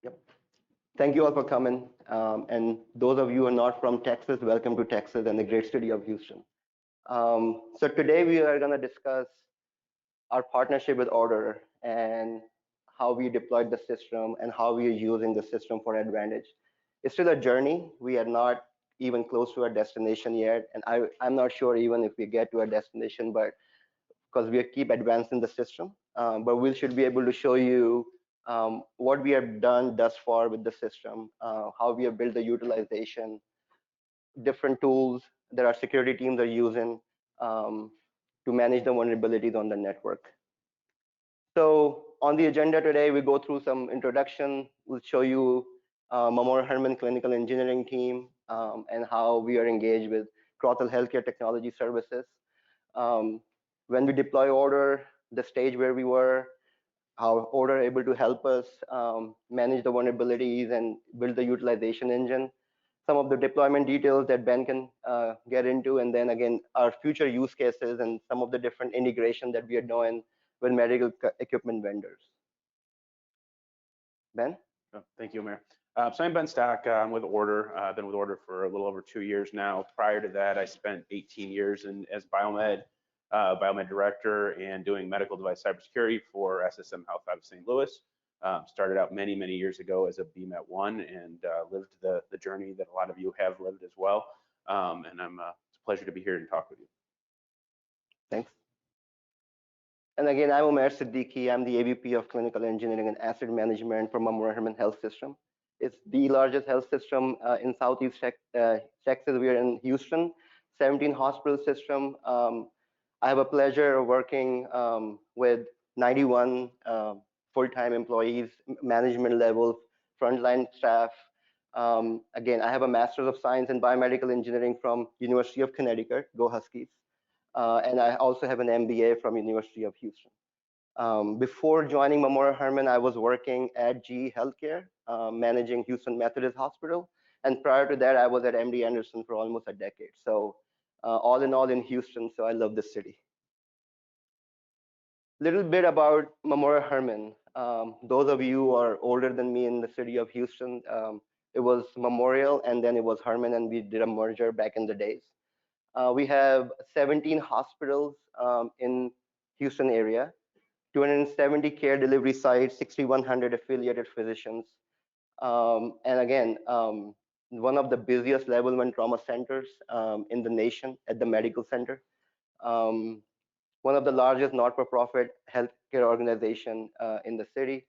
Yep. Thank you all for coming. And those of you who are not from Texas, welcome to Texas and the great city of Houston. So today we are going to discuss our partnership with Ordr and how we deployed the system and how we are using the system for advantage. It's still a journey. We are not even close to our destination yet. And I'm not sure even if we get to our destination, but because we keep advancing the system. But we should be able to show you what we have done thus far with the system, how we have built the utilization, different tools that our security teams are using um, to manage the vulnerabilities on the network. So on the agenda today, we go through some introduction. We'll show you Umair Hermann clinical engineering team and how we are engaged with Crothall Healthcare Technology Services. Um, when we deploy Ordr, the stage where we were, how Ordr able to help us manage the vulnerabilities and build the utilization engine, some of the deployment details that Ben can get into, and then again, our future use cases and some of the different integration that we are doing with medical equipment vendors. Ben? Oh, thank you, Umair. So I'm Ben Stack. I'm with Ordr. I've been with Ordr for a little over 2 years now. Prior to that, I spent 18 years as biomed director and doing medical device cybersecurity for SSM Health out of St. Louis. Started out many, many years ago as a BMET 1 and lived the journey that a lot of you have lived as well. And it's a pleasure to be here and talk with you. Thanks. And again, I'm Umair Siddiqui. I'm the AVP of Clinical Engineering and Asset Management for Umair Hermann Health System. It's the largest health system in Southeast Texas. We are in Houston, 17 hospital system. I have a pleasure of working with 91 full-time employees, management level, frontline staff. Again, I have a Master's of Science in Biomedical Engineering from University of Connecticut, go Huskies. And I also have an MBA from University of Houston. Before joining Umair Hermann, I was working at GE Healthcare, managing Houston Methodist Hospital. And prior to that, I was at MD Anderson for almost a decade. So all in all in Houston, so I love this city. Little bit about Umair Hermann. Those of you who are older than me in the city of Houston, it was Memorial and then it was Hermann, and we did a merger back in the days. We have 17 hospitals in Houston area, 270 care delivery sites, 6,100 affiliated physicians. And again, one of the busiest level 1 trauma centers in the nation at the medical center. One of the largest not-for-profit healthcare organization in the city,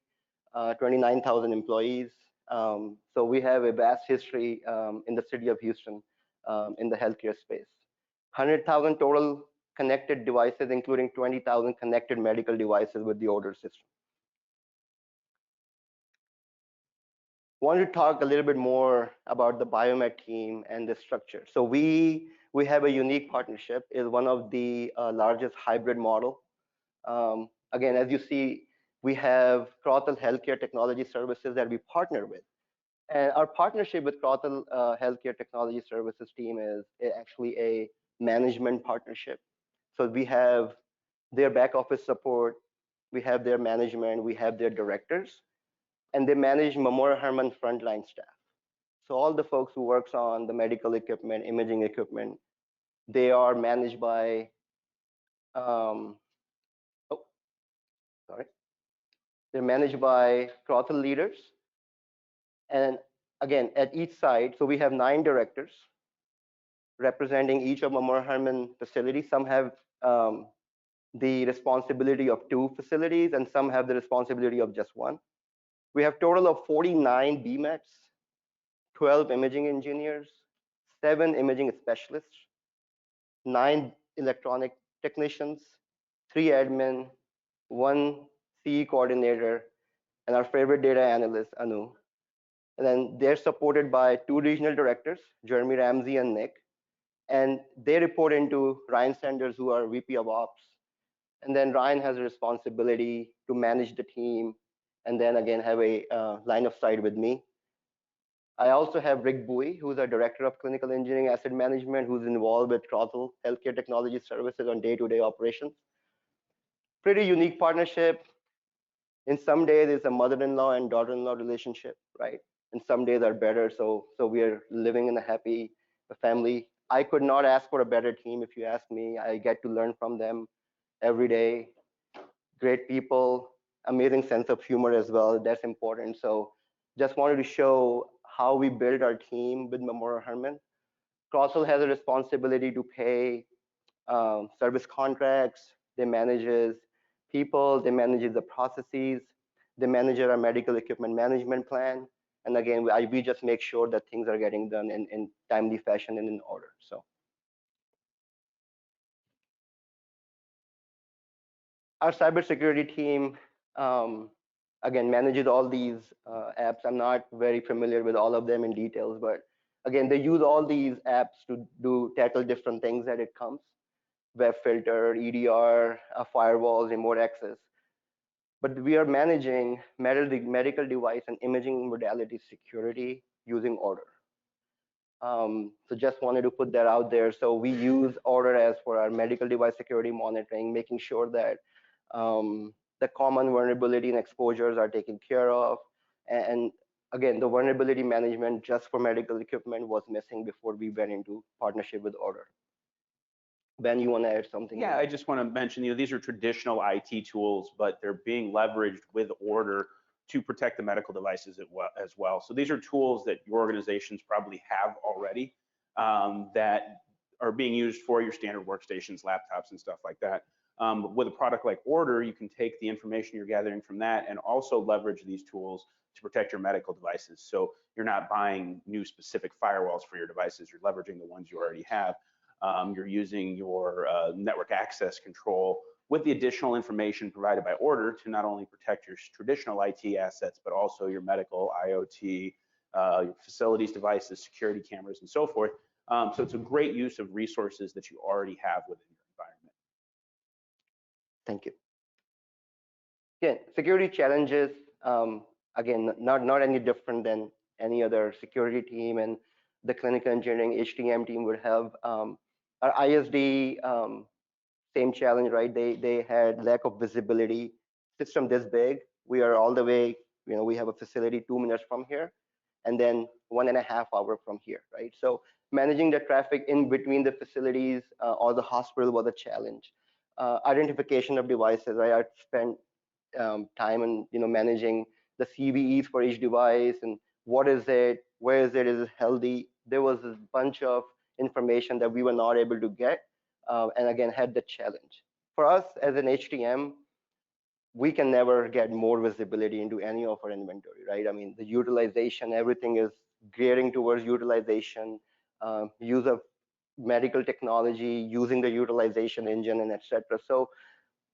29,000 employees. So we have a vast history in the city of Houston in the healthcare space. 100,000 total connected devices, including 20,000 connected medical devices with the Ordr system. Want to talk a little bit more about the biomed team and the structure. So we have a unique partnership. Is one of the largest hybrid model. Again, as you see, we have Crothall Healthcare Technology Services that we partner with. And our partnership with Crothall Healthcare Technology Services team is actually a management partnership. So we have their back office support, we have their management, we have their directors, and they manage Umair Hermann frontline staff. So all the folks who works on the medical equipment, imaging equipment, they are managed by, oh, sorry, they're managed by Crothall leaders. And again, at each site, so we have 9 directors representing each of Umair Hermann facilities. Some have the responsibility of 2 facilities, and some have the responsibility of just 1. We have total of 49 BMETs, 12 imaging engineers, 7 imaging specialists, 9 electronic technicians, 3 admin, 1 CE coordinator, and our favorite data analyst, Anu. And then they're supported by 2 regional directors, Jeremy Ramsey and Nick. And they report into Ryan Sanders, who are VP of Ops. And then Ryan has a responsibility to manage the team, and then again have a line of sight with me. I also have Rick Bowie, who's our Director of Clinical Engineering Asset Management, who's involved with Crothall Healthcare Technology Services on day-to-day operations. Pretty unique partnership. In some days, it's a mother-in-law and daughter-in-law relationship, right? And some days are better. So we are living in a happy family. I could not ask for a better team if you ask me. I get to learn from them every day. Great people, amazing sense of humor as well. That's important. So just wanted to show how we build our team with Memorial Hermann. Crossell has a responsibility to pay service contracts. They manages people. They manages the processes. They manage our medical equipment management plan. And again, we just make sure that things are getting done in timely fashion and in order. So our cybersecurity team, again, manages all these apps. I'm not very familiar with all of them in details, but again, they use all these apps to tackle different things that it comes: web filter, EDR, firewalls, remote access. But we are managing medical device and imaging modality security using Ordr. So just wanted to put that out there. So we use Ordr as for our medical device security monitoring, making sure that the common vulnerability and exposures are taken care of. And again, the vulnerability management just for medical equipment was missing before we went into partnership with Ordr. Ben, you want to add something to Yeah, I that? just want to mention, these are traditional IT tools, but they're being leveraged with Ordr to protect the medical devices as well. So these are tools that your organizations probably have already, that are being used for your standard workstations, laptops, and stuff like that. With a product like Ordr, you can take the information you're gathering from that and also leverage these tools to protect your medical devices. So you're not buying new specific firewalls for your devices, you're leveraging the ones you already have. You're using your network access control with the additional information provided by Ordr to not only protect your traditional IT assets, but also your medical, IoT, your facilities devices, security cameras, and so forth. So it's a great use of resources that you already have within your environment. Thank you. Yeah, security challenges, again, not any different than any other security team, and the clinical engineering HTM team would have. Our ISD, same challenge, right? They had lack of visibility. System this big, we are all the way, we have a facility 2 minutes from here, and then 1.5 hours from here, right? So managing the traffic in between the facilities or the hospital was a challenge. Identification of devices, right? I spent time and managing the CVEs for each device and what is it, where is it healthy. There was a bunch of information that we were not able to get, and again had the challenge. For us as an HTM, we can never get more visibility into any of our inventory, right? I mean, the utilization, everything is gearing towards utilization, use of medical technology, using the utilization engine, and etc. So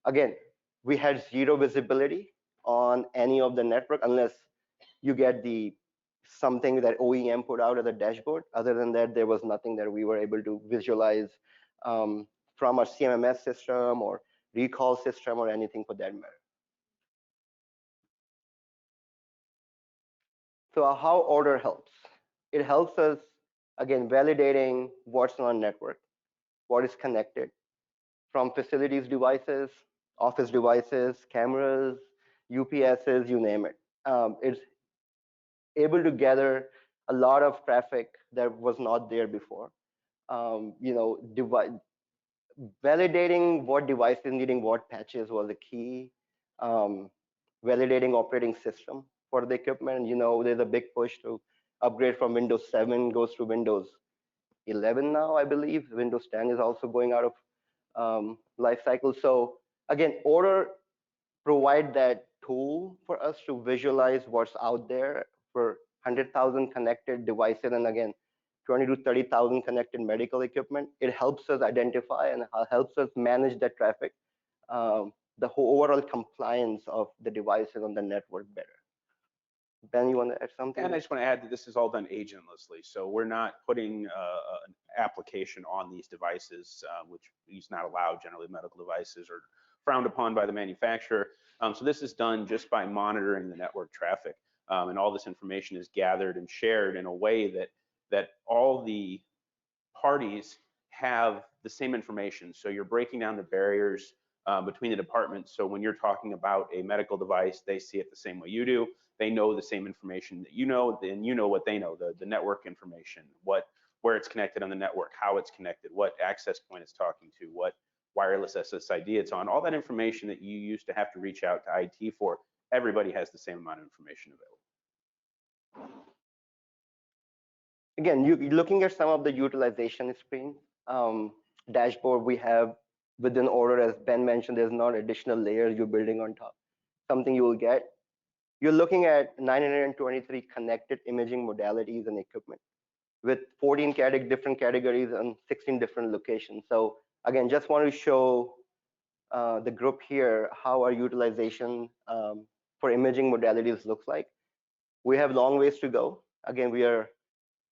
again, we had zero visibility on any of the network unless you get the something that OEM put out as a dashboard. Other than that, there was nothing that we were able to visualize from our CMMS system or recall system or anything for that matter. So how Ordr helps? It helps us, again, validating what's on network, what is connected from facilities devices, office devices, cameras, UPSs, you name it. It's able to gather a lot of traffic that was not there before. Validating what devices needing what patches was a key. Validating operating system for the equipment. There's a big push to upgrade from Windows 7 goes to Windows 11 now, I believe. Windows 10 is also going out of life cycle. So again, Ordr provide that tool for us to visualize what's out there for 100,000 connected devices, and again, 20 to 30,000 connected medical equipment. It helps us identify and helps us manage that traffic, the whole overall compliance of the devices on the network better. Ben, you want to add something? And I just want to add that this is all done agentlessly. So we're not putting an application on these devices, which is not allowed generally. Medical devices are frowned upon by the manufacturer. So this is done just by monitoring the network traffic. And all this information is gathered and shared in a way that all the parties have the same information. So you're breaking down the barriers between the departments. So when you're talking about a medical device, they see it the same way you do. They know the same information that you know, then you know what they know, the network information, where it's connected on the network, how it's connected, what access point it's talking to, what wireless SSID it's on, all that information that you used to have to reach out to IT for, everybody has the same amount of information available. Again, you're looking at some of the utilization screen dashboard we have within Ordr. As Ben mentioned, there's not additional layers you're building on top. Something you will get. You're looking at 923 connected imaging modalities and equipment with 14 different categories and 16 different locations. So again, just want to show the group here how our utilization for imaging modalities looks like. We have long ways to go. Again, we are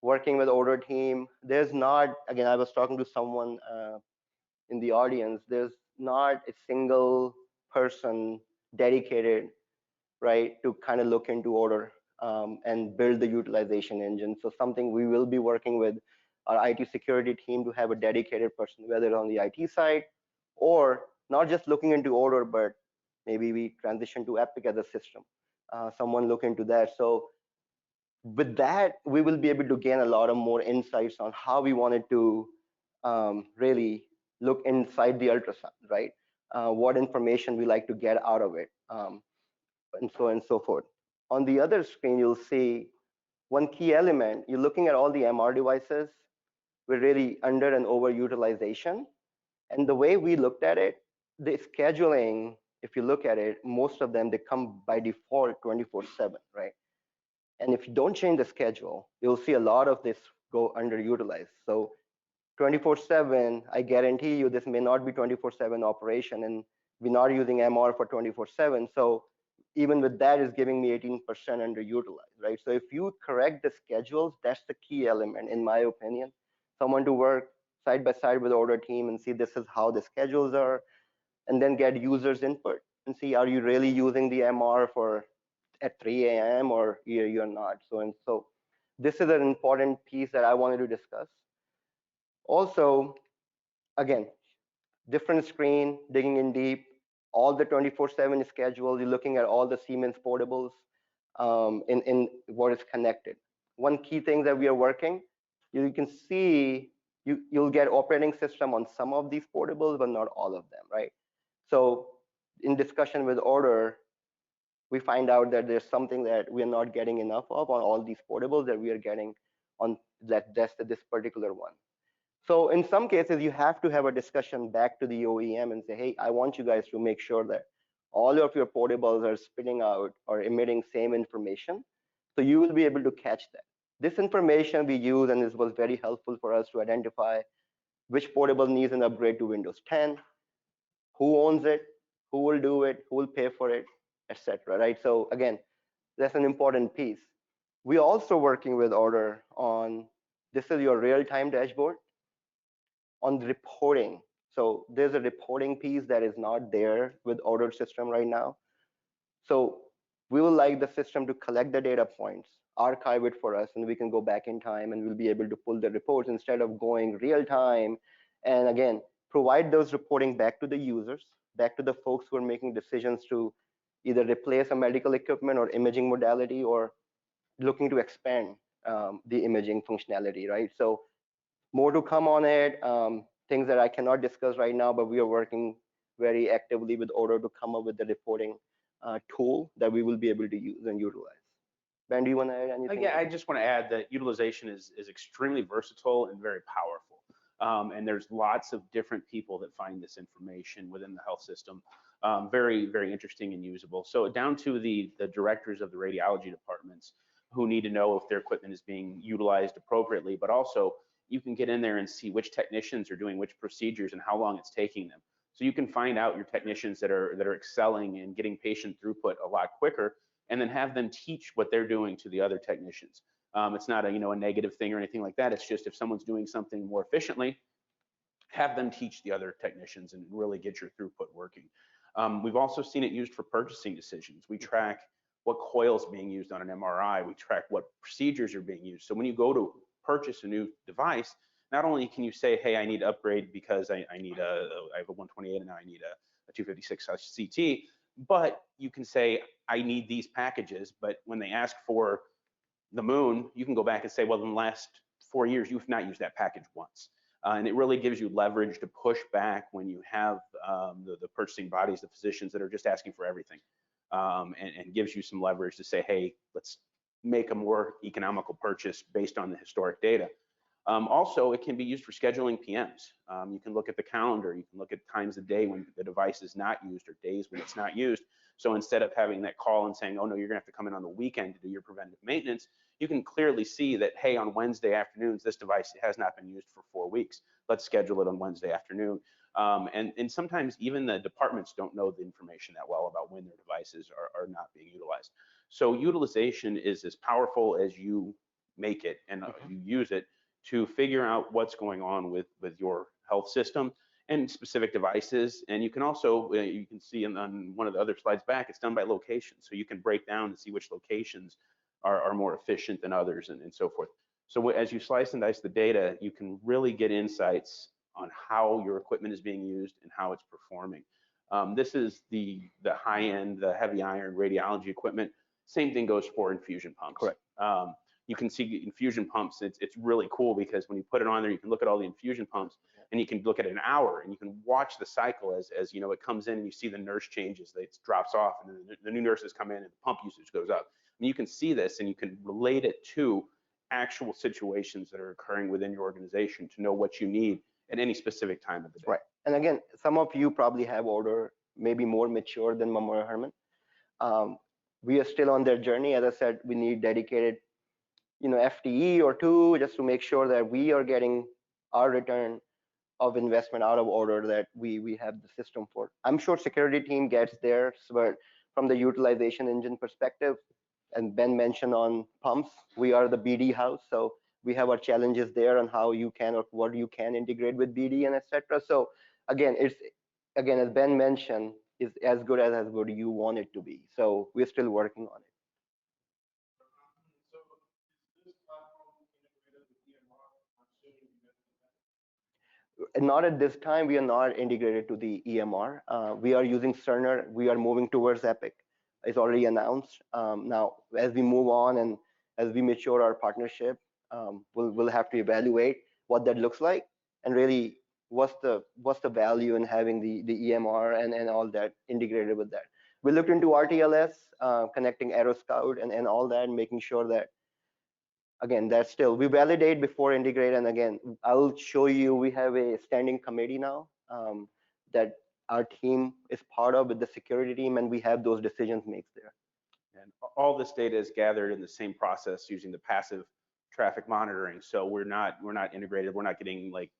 working with Ordr team. There's not, again, I was talking to someone in the audience, there's not a single person dedicated, right, to kind of look into Ordr and build the utilization engine. So something we will be working with our IT security team to have a dedicated person, whether on the IT side or not just looking into Ordr, but maybe we transition to Epic as a system. Someone look into that. So with that, we will be able to gain a lot of more insights on how we wanted to really look inside the ultrasound, right? What information we like to get out of it, and so on and so forth. On the other screen, you'll see one key element. You're looking at all the MR devices. We're really under and over utilization. And the way we looked at it, the scheduling, if you look at it, most of them, they come by default 24/7, right? And if you don't change the schedule, you'll see a lot of this go underutilized. So 24/7, I guarantee you this may not be 24/7 operation, and we're not using MR for 24/7. So even with that is giving me 18% underutilized, right? So if you correct the schedules, that's the key element, in my opinion. Someone to work side by side with Ordr team and see this is how the schedules are, and then get users input and see, are you really using the MR for at 3 a.m. or you're not? So and so this is an important piece that I wanted to discuss. Also, again, different screen, digging in deep, all the 24/7 schedule. You're looking at all the Siemens portables in what is connected. One key thing that we are working, you can see you'll get operating system on some of these portables, but not all of them, right? So in discussion with Ordr, we find out that there's something that we're not getting enough of on all these portables that we are getting on that's this particular one. So in some cases, you have to have a discussion back to the OEM and say, hey, I want you guys to make sure that all of your portables are spitting out or emitting same information. So you will be able to catch that. This information we use, and this was very helpful for us to identify which portable needs an upgrade to Windows 10, who owns it, who will do it, who will pay for it, etc. Right? So again, that's an important piece. We're also working with Ordr on, this is your real-time dashboard on the reporting. So there's a reporting piece that is not there with Ordr system right now. So we will like the system to collect the data points, archive it for us, and we can go back in time and we'll be able to pull the reports instead of going real time. And again, provide those reporting back to the users, back to the folks who are making decisions to either replace a medical equipment or imaging modality, or looking to expand the imaging functionality, right? So more to come on it, things that I cannot discuss right now, but we are working very actively with Ordr to come up with the reporting tool that we will be able to use and utilize. Ben, do you want to add anything? Yeah, I just want to add that utilization is extremely versatile and very powerful. And there's lots of different people that find this information within the health system very, very interesting and usable. So down to the directors of the radiology departments who need to know if their equipment is being utilized appropriately, but also you can get in there and see which technicians are doing which procedures and how long it's taking them. So you can find out your technicians that are excelling and getting patient throughput a lot quicker, and then have them teach what they're doing to the other technicians. It's not a negative thing or anything like that. It's just if someone's doing something more efficiently, have them teach the other technicians and really get your throughput working. We've also seen it used for purchasing decisions. We track what coils being used on an MRI. We track what procedures are being used. So when you go to purchase a new device, not only can you say, hey, I need to upgrade because I have a 128 and now I need a 256 CT, but you can say, I need these packages, but when they ask for the moon, you can go back and say, well, in the last 4 years, you've not used that package once. And it really gives you leverage to push back when you have the purchasing bodies, the physicians that are just asking for everything, and gives you some leverage to say, hey, let's make a more economical purchase based on the historic data. Also, it can be used for scheduling PMs. You can look at the calendar, you can look at times of day when the device is not used or days when it's not used. So instead of having that call and saying, oh no, you're gonna have to come in on the weekend to do your preventive maintenance, you can clearly see that, hey, on Wednesday afternoons, this device has not been used for 4 weeks. Let's schedule it on Wednesday afternoon. And sometimes even the departments don't know the information that well about when their devices are not being utilized. So utilization is as powerful as you make it and you use it to figure out what's going on with your health system and specific devices. And you can also, you can see on one of the other slides back, it's done by location. So you can break down and see which locations are more efficient than others and so forth. So as you slice and dice the data, you can really get insights on how your equipment is being used and how it's performing. This is the high-end, the heavy iron radiology equipment. Same thing goes for infusion pumps. Correct. You can see infusion pumps. It's really cool because when you put it on there, you can look at all the infusion pumps and you can look at an hour and you can watch the cycle as you know, it comes in and you see the nurse changes, it drops off and then the new nurses come in and the pump usage goes up. And you can see this and you can relate it to actual situations that are occurring within your organization to know what you need at any specific time of the day. Right. And again, some of you probably have Ordr, maybe more mature than Umair Hermann. We are still on their journey. As I said, we need dedicated, FTE or two just to make sure that we are getting our return of investment out of Ordr that we have the system for. I'm sure security team gets theirs, but from the utilization engine perspective, and Ben mentioned on pumps, we are the BD house, so we have our challenges there on how you can or what you can integrate with BD and etc. So again, as Ben mentioned, is as good as good you want it to be. So we're still working on it. Not at this time. We are not integrated to the EMR. We are using Cerner. We are moving towards Epic. It's already announced. Now, as we move on and as we mature our partnership, we'll have to evaluate what that looks like and really what's the value in having the EMR and all that integrated with that. We looked into RTLS, connecting AeroScout and all that, and making sure that, again, that's still, we validate before integrate. And again, I'll show you, we have a standing committee now that our team is part of with the security team, and we have those decisions made there. And all this data is gathered in the same process using the passive traffic monitoring. So we're not integrated. We're not getting like,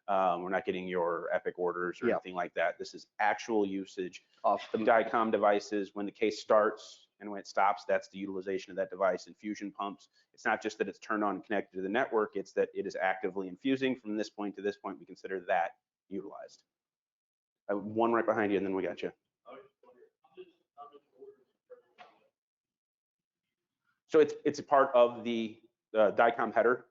we're not getting your Epic orders or anything like that. This is actual usage of the DICOM devices. When the case starts and when it stops, that's the utilization of that device. Infusion pumps, it's not just that it's turned on and connected to the network, it's that it is actively infusing from this point to this point. We consider that utilized. One right behind you, and then we got you. So it's a part of the DICOM header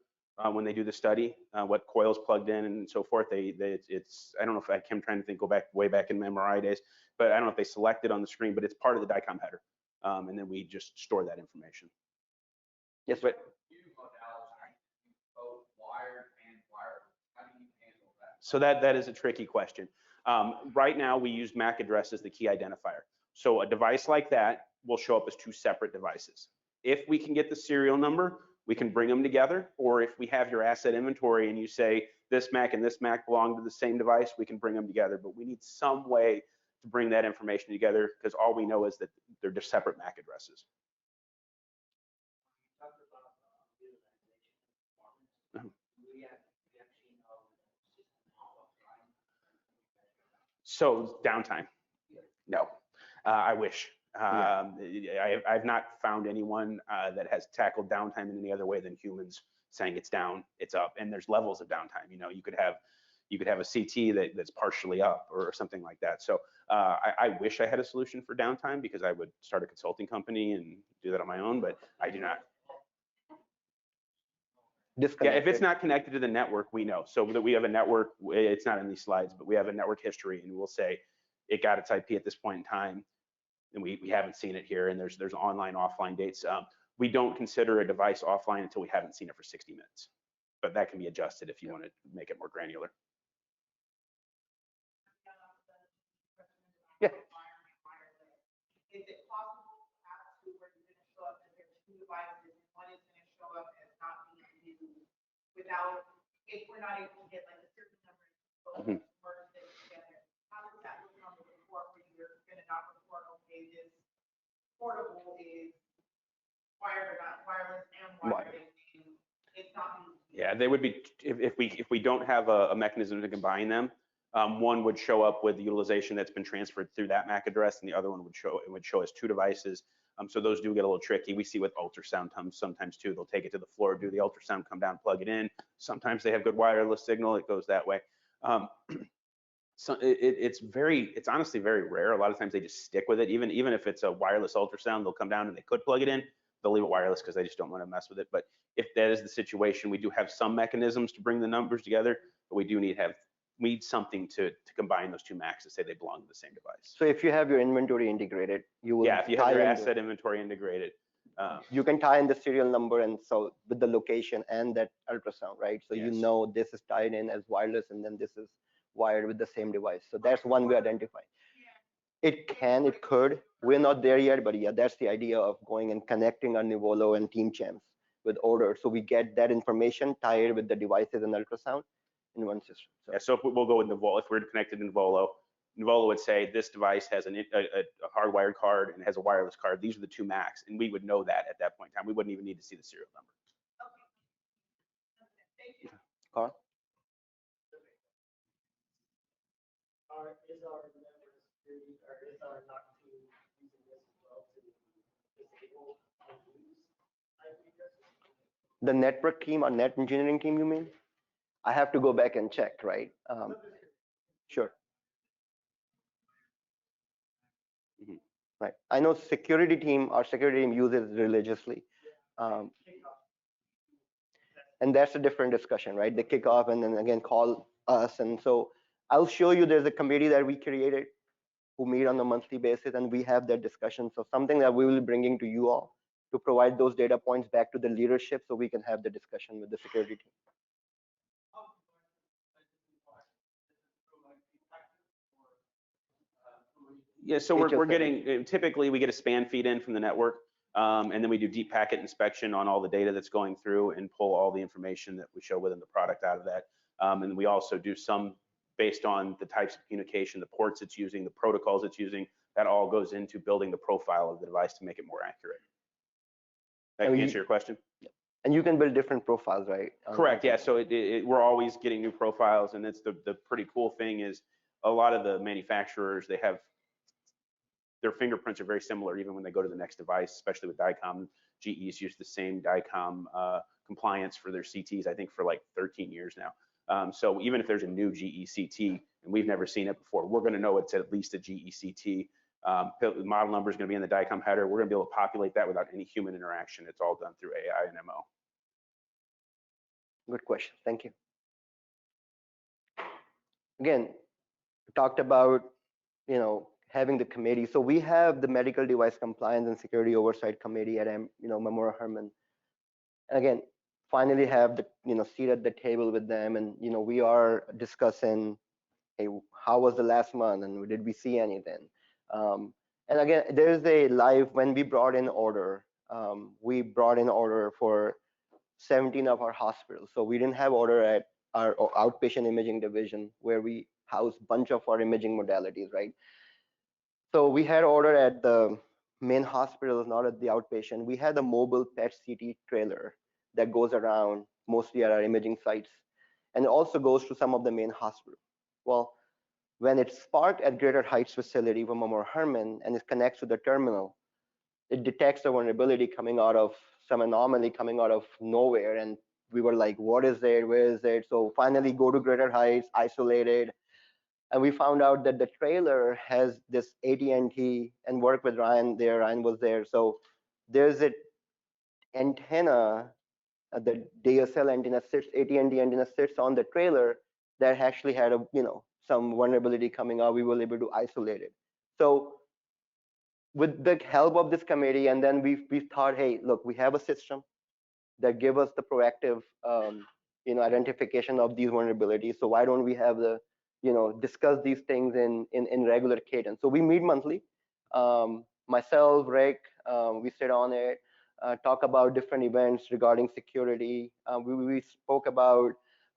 when they do the study, what coils plugged in and so forth. It's I don't know if I'm trying to think, go back way back in MRI days, but I don't know if they select it on the screen, but it's part of the DICOM header, and then we just store that information. Yes, but so that is a tricky question. Right now we use MAC address as the key identifier. So a device like that will show up as two separate devices. If we can get the serial number, we can bring them together, or if we have your asset inventory and you say this MAC and this MAC belong to the same device, we can bring them together. But we need some way to bring that information together because all we know is that they're just separate MAC addresses. So downtime, no, I wish. I've not found anyone that has tackled downtime in any other way than humans saying it's down, it's up, and there's levels of downtime. You know, you could have a CT that's partially up or something like that. So I wish I had a solution for downtime because I would start a consulting company and do that on my own, but I do not. Yeah, if it's not connected to the network, we know. So that we have a network, it's not in these slides, but we have a network history, and we'll say, it got its IP at this point in time, and we haven't seen it here, and there's online, offline dates. We don't consider a device offline until we haven't seen it for 60 minutes, but that can be adjusted if you want to make it more granular. Yeah. Is it possible perhaps to where you're going to show up that there's two devices and one is going to show up as not being used without, if we're not able to get like a certain number of merge them together, how does that become a report where you're going to not report, okay, this portable is wired or not wireless and wired, and it's not being used? Yeah, they would be, if we don't have a mechanism to combine them, one would show up with the utilization that's been transferred through that MAC address, and the other one would show as two devices. So those do get a little tricky. We see with ultrasound sometimes too. They'll take it to the floor, do the ultrasound, come down, plug it in. Sometimes they have good wireless signal. It goes that way. So it's honestly very rare. A lot of times they just stick with it. Even if it's a wireless ultrasound, they'll come down and they could plug it in. They'll leave it wireless because they just don't want to mess with it. But if that is the situation, we do have some mechanisms to bring the numbers together, but we do need something to combine those two MACs to say they belong to the same device. So if you have your inventory integrated, you will. Yeah, if you have your asset inventory integrated, you can tie in the serial number, and so with the location and that ultrasound, right? So you know this is tied in as wireless, and then this is wired with the same device. So that's one way identify. It could. We're not there yet, but yeah, that's the idea of going and connecting our Nivolo and Team Champs with Ordr. So we get that information tied with the devices and ultrasound in one system. So, yeah, so if we'll go with Nivolo, if we're connected to Nivolo would say this device has a hardwired card and has a wireless card. These are the two MACs, and we would know that at that point in time. We wouldn't even need to see the serial number. Okay. Thank you. Carl? Is our network security, or is our NOC team using this as well to disable and use IP addresses? The network team or net engineering team, you mean? I have to go back and check, right? Sure. Right. I know our security team uses religiously. And that's a different discussion, right? They kick off and then again call us. And so I'll show you there's a committee that we created who meet on a monthly basis, and we have that discussion. So something that we will be bringing to you all to provide those data points back to the leadership so we can have the discussion with the security team. Yeah, so we're getting, typically we get a span feed in from the network, and then we do deep packet inspection on all the data that's going through and pull all the information that we show within the product out of that. And we also do some based on the types of communication, the ports it's using, the protocols it's using, that all goes into building the profile of the device to make it more accurate. That can answer your question? And you can build different profiles, right? Correct, yeah, so we're always getting new profiles, and it's the pretty cool thing is a lot of the manufacturers, they have, their fingerprints are very similar even when they go to the next device, especially with DICOM. GE's used the same DICOM compliance for their CTs, I think for like 13 years now. So even if there's a new GE CT and we've never seen it before, we're gonna know it's at least a GE CT. The model number is gonna be in the DICOM header. We're gonna be able to populate that without any human interaction. It's all done through AI and MO. Good question, thank you. Again, we talked about, having the committee. So we have the Medical Device Compliance and Security Oversight Committee at Memorial Hermann. And again, finally have the seat at the table with them, and we are discussing, hey, how was the last month, and did we see anything? And again, there's a live, when we brought in Ordr, we brought in Ordr for 17 of our hospitals. So we didn't have Ordr at our outpatient imaging division where we house bunch of our imaging modalities, right? So we had Ordr at the main hospitals, not at the outpatient. We had a mobile PET CT trailer that goes around mostly at our imaging sites, and it also goes to some of the main hospitals. Well, when it's parked at Greater Heights facility for Memorial Hermann and it connects to the terminal, it detects a vulnerability coming out of some anomaly coming out of nowhere, and we were like, what is it? Where is it? So finally go to Greater Heights, isolated, and we found out that the trailer has this AT&T, and work with Ryan there. Ryan was there. So there's an antenna, the DSL antenna sits, AT&T antenna sits on the trailer that actually had a some vulnerability coming out, we were able to isolate it. So with the help of this committee, and then we thought, hey, look, we have a system that give us the proactive identification of these vulnerabilities. So why don't we have the discuss these things in regular cadence? So we meet monthly. Myself, Rick, we sit on it, talk about different events regarding security. We spoke about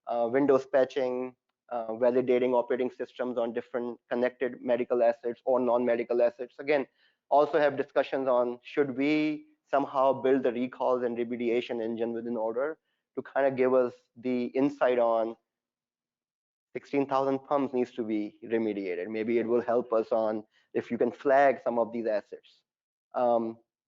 Windows patching, validating operating systems on different connected medical assets or non-medical assets. Again, also have discussions on should we somehow build the recalls and remediation engine within Ordr to kind of give us the insight on 16,000 pumps needs to be remediated. Maybe it will help us on if you can flag some of these assets.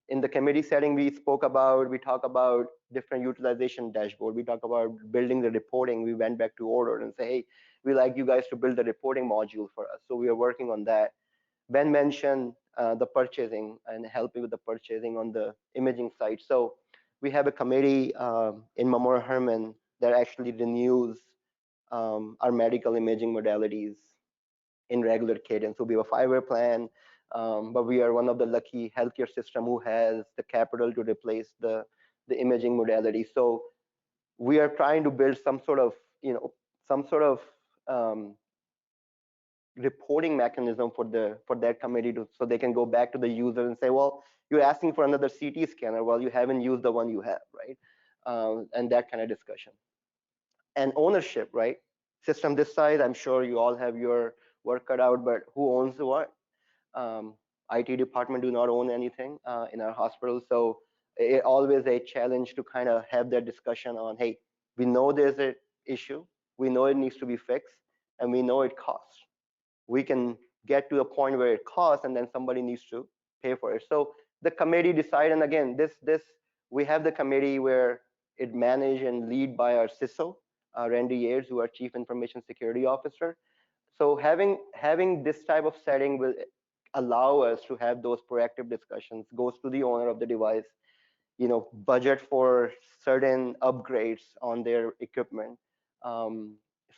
In the committee setting, we talk about different utilization dashboard. We talk about building the reporting. We went back to Ordr and say, hey, we like you guys to build the reporting module for us. So we are working on that. Ben mentioned the purchasing and helping with the purchasing on the imaging side. So we have a committee in Umair Hermann that actually renews our medical imaging modalities in regular cadence. So we have a 5-year plan, but we are one of the lucky healthcare system who has the capital to replace the imaging modality. So we are trying to build some sort of reporting mechanism for that committee so they can go back to the user and say, well, you're asking for another CT scanner. Well, you haven't used the one you have, right? And that kind of discussion. And ownership, right? System this size, I'm sure you all have your work cut out, but who owns what? IT department do not own anything in our hospital. So it always a challenge to kind of have that discussion on, hey, we know there's an issue, we know it needs to be fixed, and we know it costs. We can get to a point where it costs and then somebody needs to pay for it. So the committee decide, and again, we have the committee where it managed and lead by our CISO, Randy Yates, who are Chief Information Security Officer. So having this type of setting will allow us to have those proactive discussions, goes to the owner of the device, budget for certain upgrades on their equipment.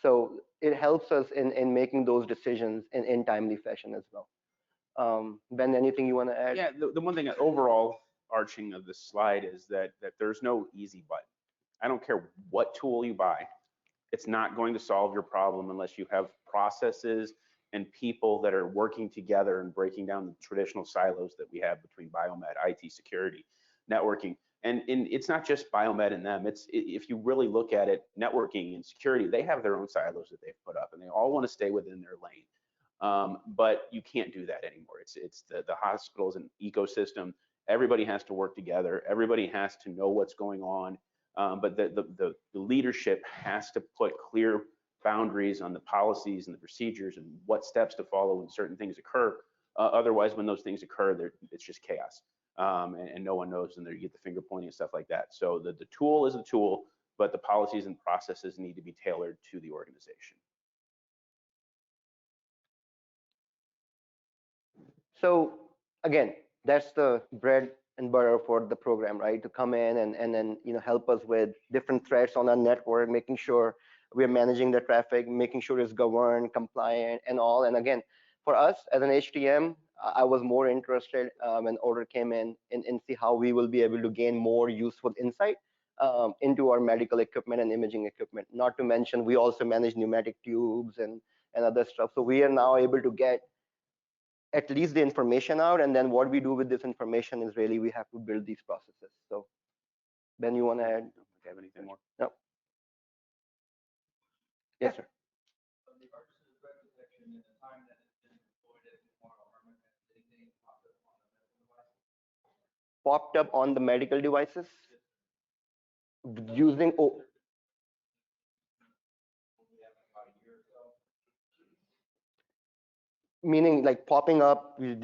So it helps us in making those decisions in timely fashion as well. Ben, anything you want to add? Yeah, the one thing overall arching of this slide is that there's no easy button. I don't care what tool you buy, it's not going to solve your problem unless you have processes and people that are working together and breaking down the traditional silos that we have between biomed, IT security, networking. And it's not just biomed and them. If you really look at it, networking and security, they have their own silos that they've put up, and they all want to stay within their lane. But you can't do that anymore. It's the hospitals and ecosystem. Everybody has to work together. Everybody has to know what's going on. But the leadership has to put clear boundaries on the policies and the procedures and what steps to follow when certain things occur. Otherwise, when those things occur, it's just chaos. And no one knows, and you get the finger pointing and stuff like that. So the tool is the tool, but the policies and processes need to be tailored to the organization. So again, that's the bread and butter for the program, right? To come in and then help us with different threats on our network, making sure we're managing the traffic, making sure it's governed, compliant, and all. And again, for us as an HTM, I was more interested when Ordr came in and see how we will be able to gain more useful insight into our medical equipment and imaging equipment. Not to mention, we also manage pneumatic tubes and other stuff. So we are now able to get at least the information out, and then what we do with this information is really we have to build these processes. So Ben, you want to add? Do you have anything more? No. Yes, sir. Popped up on the medical devices using meaning like popping up, you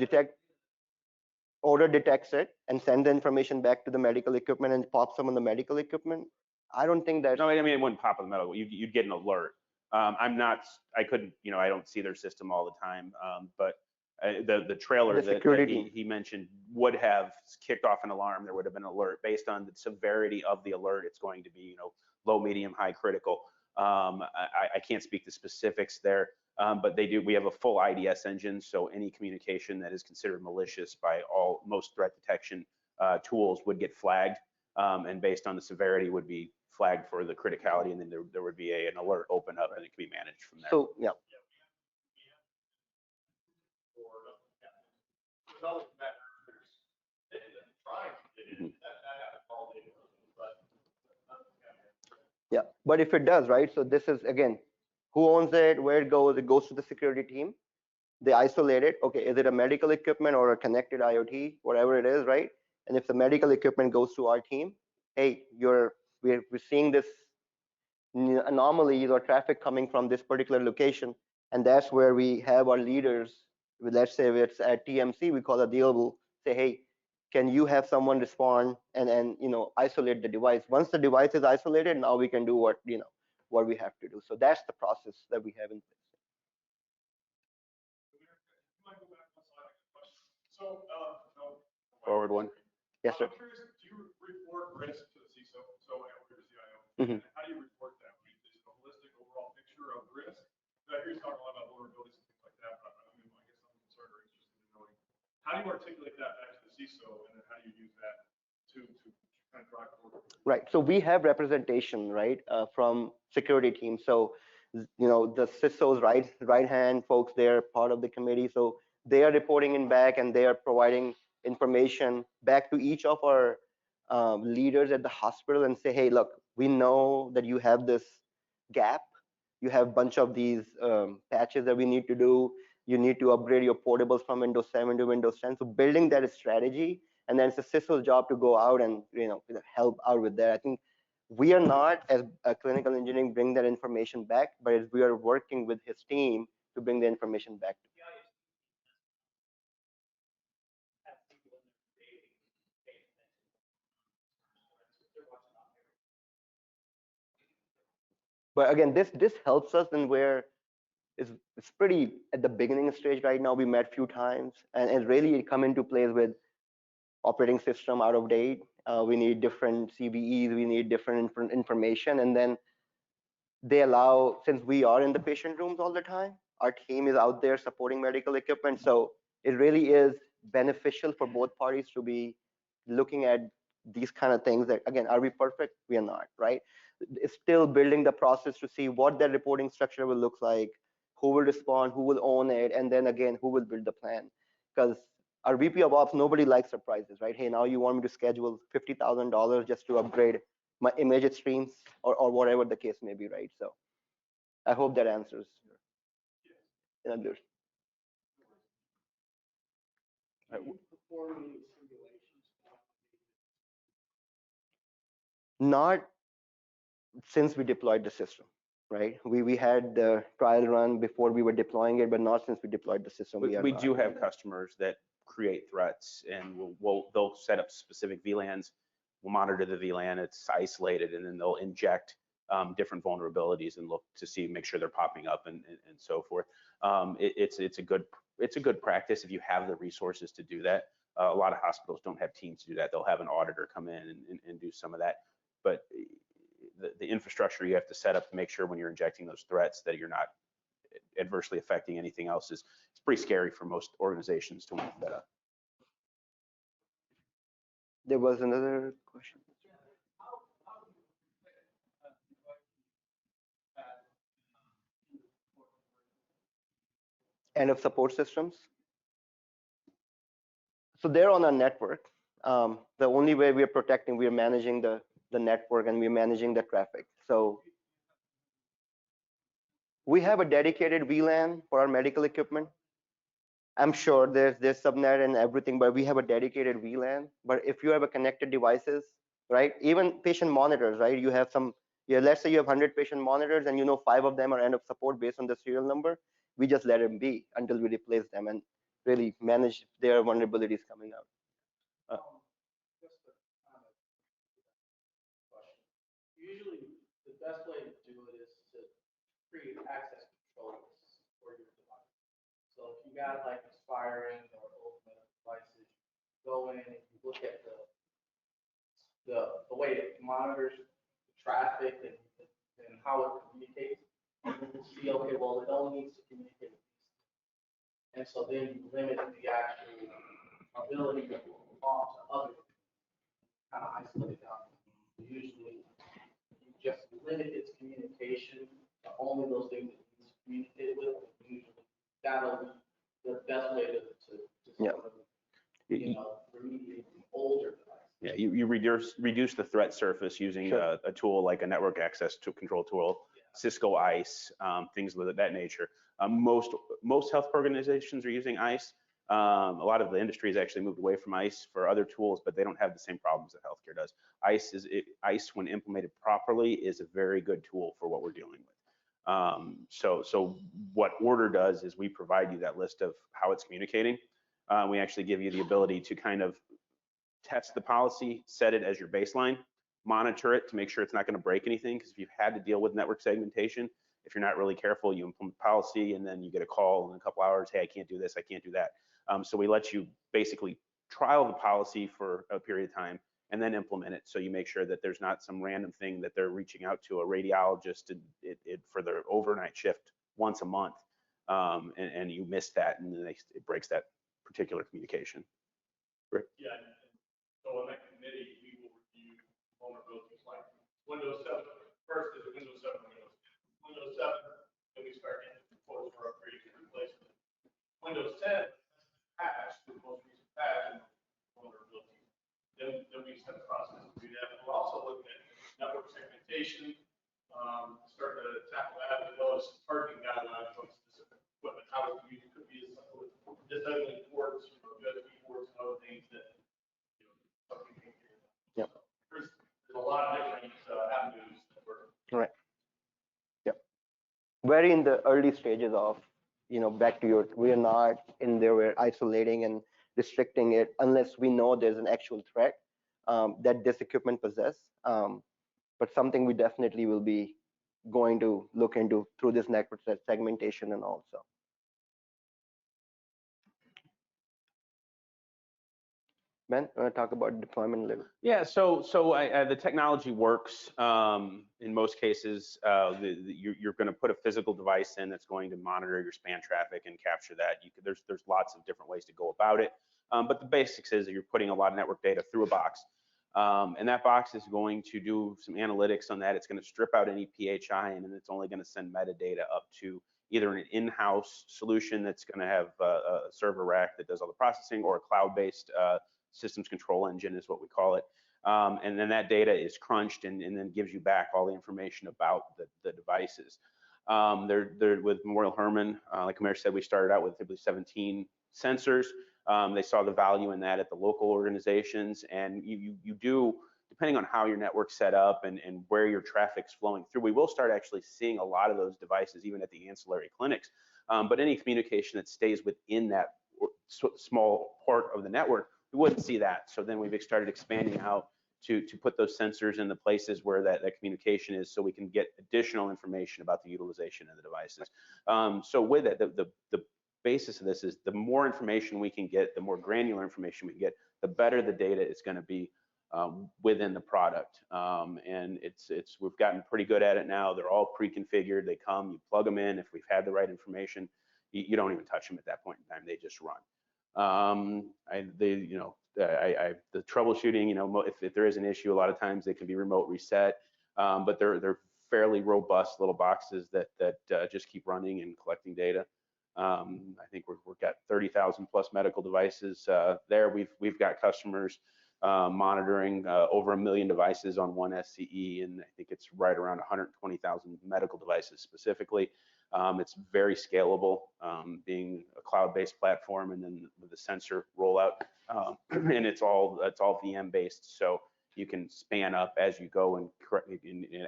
Ordr detects it and send the information back to the medical equipment and pops them on the medical equipment. I don't think that's. No, I mean, it wouldn't pop on the medical. You'd get an alert. I couldn't, I don't see their system all the time, but the trailer that he mentioned would have kicked off an alarm. There would have been an alert based on the severity of the alert. It's going to be, low, medium, high, critical. I can't speak to specifics there. But we have a full IDS engine, so any communication that is considered malicious by most threat detection tools would get flagged, and based on the severity would be flagged for the criticality, and then there would be an alert open up, and it can be managed from there. So yeah. Yeah, but if it does, right? So this is again, who owns it, where it goes? It goes to the security team. They isolate it. Okay, is it a medical equipment or a connected IoT, whatever it is, right? And if the medical equipment goes to our team, hey, we're seeing this anomalies or traffic coming from this particular location, and that's where we have our leaders. Let's say if it's at TMC, we call a dealable. Say, hey, can you have someone respond and isolate the device? Once the device is isolated, now we can do what we have to do. So that's the process that we have in place. So, Forward one. Yes, sir. I'm curious, do you report risk to the CISO, so or the CIO? Mhm. How do you report that? Is it a holistic overall picture of risk? I hear you talking a lot about vulnerabilities and things like that, but I guess I'm concerned or interested in knowing, how do you articulate that back to the CISO, and then how do you use that to kind of drive forward? Right. So we have representation, right, from security teams. So, the CISO's right hand folks, they're part of the committee. So they are reporting in back and they are providing information back to each of our leaders at the hospital and say, hey, look, we know that you have this gap. You have a bunch of these patches that we need to do. You need to upgrade your portables from Windows 7 to Windows 10. So building that strategy, and then it's a CISO's job to go out and help out with that. I think we are not, as a clinical engineering, bring that information back, but we are working with his team to bring the information back. But again, this helps us in where it's pretty at the beginning stage right now. We met a few times, and really it come into place with operating system out of date. We need different CVEs, we need different information, and then they allow, since we are in the patient rooms all the time, our team is out there supporting medical equipment. So it really is beneficial for both parties to be looking at these kind of things. That again, are we perfect? We are not, right? It's still building the process to see what that reporting structure will look like, who will respond, who will own it, and then again, who will build the plan. Because our VP of Ops, nobody likes surprises, right? Hey, now you want me to schedule $50,000 just to upgrade my image streams or whatever the case may be, right? So I hope that answers. Others. Not since we deployed the system, right? We had the trial run before we were deploying it, but not since we deployed the system. We do have customers that create threats, and they'll set up specific VLANs. We'll monitor the VLAN, it's isolated, and then they'll inject different vulnerabilities and look to make sure they're popping up and so forth. It's a good practice if you have the resources to do that. A lot of hospitals don't have teams to do that. They'll have an auditor come in and do some of that. But the infrastructure you have to set up to make sure when you're injecting those threats that you're not adversely affecting anything else it's pretty scary for most organizations to want that up. There was another question. End of support systems. So they're on our network. The only way we are protecting, we are managing the network and we're managing the traffic. So we have a dedicated VLAN for our medical equipment. I'm sure there's subnet and everything, but we have a dedicated VLAN. But if you have a connected devices, right? Even patient monitors, right? You have let's say you have 100 patient monitors and 5 of them are end of support based on the serial number. We just let them be until we replace them and really manage their vulnerabilities coming out. Usually, the best way to do it is to create access controls for your device. So if you got like expiring or old medical devices, go in and you look at the way it monitors the traffic and how it communicates. you can see, okay, well, it only needs to communicate with these. And so then you limit the actual ability to talk to other, kind of isolate it down. Usually, you just limit its communication to only those things that it needs to communicate with. Usually, that'll be the best way to Yeah. sort of, remediate the older device. Yeah, you reduce the threat surface using Sure. a tool like a network access control tool, Cisco ICE, things of that nature. Most health organizations are using ICE. A lot of the industry has actually moved away from ICE for other tools, but they don't have the same problems that healthcare does. ICE, when implemented properly, is a very good tool for what we're dealing with. So what Ordr does is we provide you that list of how it's communicating. We actually give you the ability to kind of test the policy, set it as your baseline, monitor it to make sure it's not going to break anything. Because if you've had to deal with network segmentation, if you're not really careful, you implement policy and then you get a call in a couple hours, hey, I can't do this, I can't do that. So we let you basically trial the policy for a period of time and then implement it. So you make sure that there's not some random thing that they're reaching out to a radiologist for their overnight shift once a month, and you miss that, and then it breaks that particular communication. Yeah, and so on that committee, we will review vulnerabilities like Windows 7. First is Windows 7 or Windows 7, then we start getting quotes for upgrades and replacement. Windows 10 patch, the most recent patch, and vulnerabilities. Then we set a process to do that. We're also looking at network segmentation, start to tackle that, as well as targeting guidelines on specific equipment, how it's used. It could be as simple as disabling ports, USB ports, and other things that something can do. Yep. There's a lot of different avenues that we're. Right. Yep. Very in the early stages of, back to your, we're not in there, we're isolating and restricting it unless we know there's an actual threat that this equipment possess. But something we definitely will be going to look into through this network segmentation and also. Ben, want to talk about deployment level? Yeah, so the technology works in most cases. You're going to put a physical device in that's going to monitor your span traffic and capture that. There's lots of different ways to go about it, but the basics is that you're putting a lot of network data through a box, and that box is going to do some analytics on that. It's going to strip out any PHI, and then it's only going to send metadata up to either an in-house solution that's going to have a server rack that does all the processing, or a cloud-based systems control engine is what we call it. And then that data is crunched and then gives you back all the information about the devices. They're with Memorial Hermann, like Umair said, we started out with typically 17 sensors. They saw the value in that at the local organizations, and you do, depending on how your network's set up and where your traffic's flowing through, we will start actually seeing a lot of those devices even at the ancillary clinics. But any communication that stays within that small part of the network, we wouldn't see that. So then we've started expanding out to put those sensors in the places where that communication is, so we can get additional information about the utilization of the devices. So with it, the basis of this is the more information we can get, the more granular information we can get, the better the data is going to be within the product. And we've gotten pretty good at it now. They're all pre-configured. They come, you plug them in. If we've had the right information, you don't even touch them at that point in time. They just run. The troubleshooting, if there is an issue, a lot of times they can be remote reset, but they're fairly robust little boxes that just keep running and collecting data. I think we've got 30,000 plus medical devices there. We've got customers monitoring over 1 million devices on one SCE, and I think it's right around 120,000 medical devices specifically. It's very scalable, being a cloud-based platform, and then with the sensor rollout, and it's all VM based, so you can span up as you go and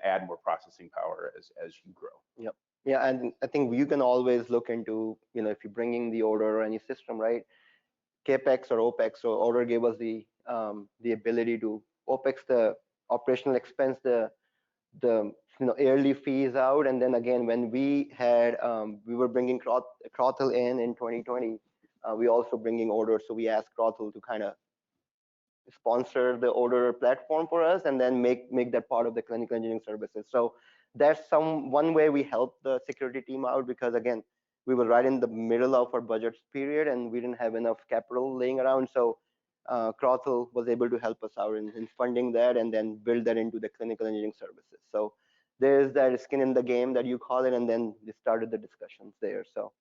add more processing power as you grow. Yep. Yeah, and I think you can always look into, if you're bringing the Ordr or any system, right? CAPEX or OPEX. So Ordr gave us the ability to OPEX the operational expense, the yearly fees out, and then again when we were bringing Crothel in 2020, we also bringing Ordr, so we asked Crothel to kind of sponsor the order platform for us and then make that part of the clinical engineering services. So that's one way we help the security team out, because again, we were right in the middle of our budget period and we didn't have enough capital laying around. So Crothel was able to help us out in funding that and then build that into the clinical engineering services. So there's that skin in the game that you call it, and then we started the discussions there. So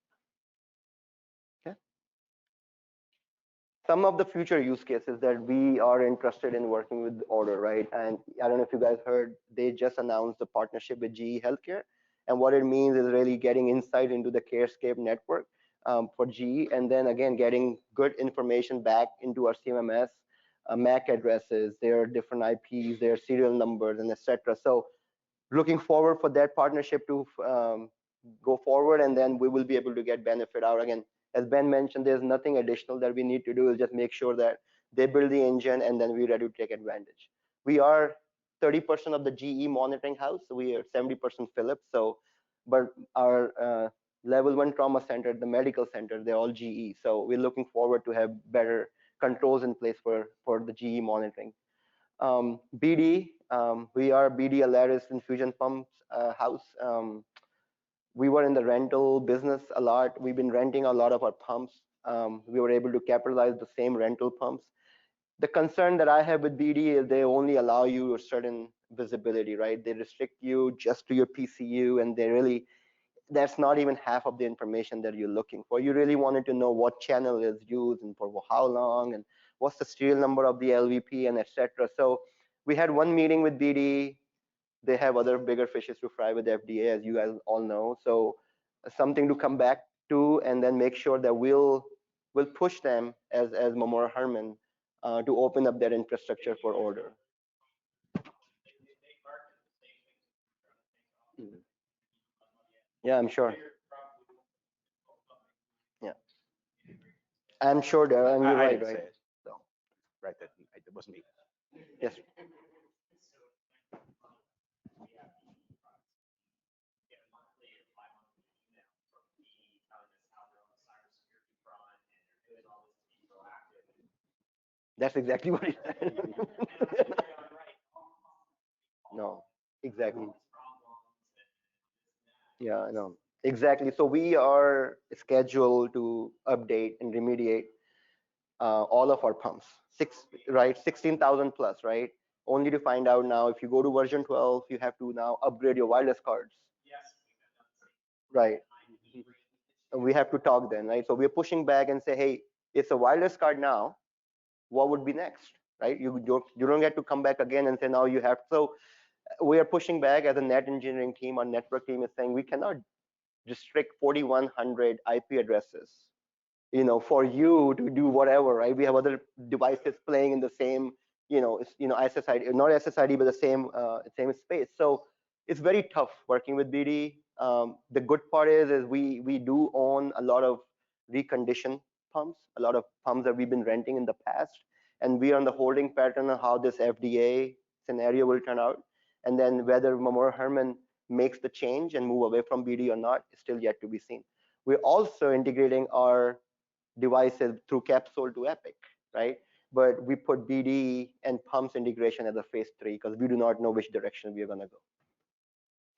yeah, some of the future use cases that we are interested in working with Ordr, right? And I don't know if you guys heard, they just announced a partnership with GE Healthcare. And what it means is really getting insight into the CareScape network for GE, and then again, getting good information back into our CMMS, MAC addresses, their different IPs, their serial numbers, and etc. So looking forward for that partnership to go forward, and then we will be able to get benefit out. Again, as Ben mentioned, there's nothing additional that we need to do, is just make sure that they build the engine and then we're ready to take advantage. We are 30% of the GE monitoring house, so we are 70% Philips. So but our level 1 trauma center, the medical center, they're all GE. So we're looking forward to have better controls in place for the GE monitoring. BD, we are BD Alaris infusion pumps house. We were in the rental business a lot. We've been renting a lot of our pumps. We were able to capitalize the same rental pumps. The concern that I have with BD is they only allow you a certain visibility, right? They restrict you just to your PCU, and they really, that's not even half of the information that you're looking for. You really wanted to know what channel is used and for how long, and what's the serial number of the LVP, and etc. So we had one meeting with BD. They have other bigger fishes to fry with FDA, as you guys all know. So something to come back to, and then make sure that we'll push them as Umair Hermann to open up their infrastructure for Ordr. Yeah, I'm sure. Yeah, I'm sure there, and you're I right, didn't say right? it. So, right, that it wasn't me. Yes. That's exactly what he said. No, exactly. Yeah, I know. Exactly. So we are scheduled to update and remediate all of our pumps. Right? 16,000 plus, right? Only to find out now, if you go to version 12, you have to now upgrade your wireless cards. Right. And we have to talk then, right? So we're pushing back and say, hey, it's a wireless card now. What would be next, right? You don't get to come back again and say now you have. So we are pushing back as a net engineering team. Our network team is saying we cannot restrict 4,100 IP addresses, for you to do whatever, right? We have other devices playing in the same, SSID, not SSID, but the same space. So it's very tough working with BD. The good part is we do own a lot of reconditioned pumps, a lot of pumps that we've been renting in the past, and we are on the holding pattern of how this FDA scenario will turn out, and then whether Umair Hermann makes the change and move away from BD or not is still yet to be seen. We're also integrating our devices through capsule to Epic, right? But we put BD and pumps integration as a phase 3 because we do not know which direction we are going to go.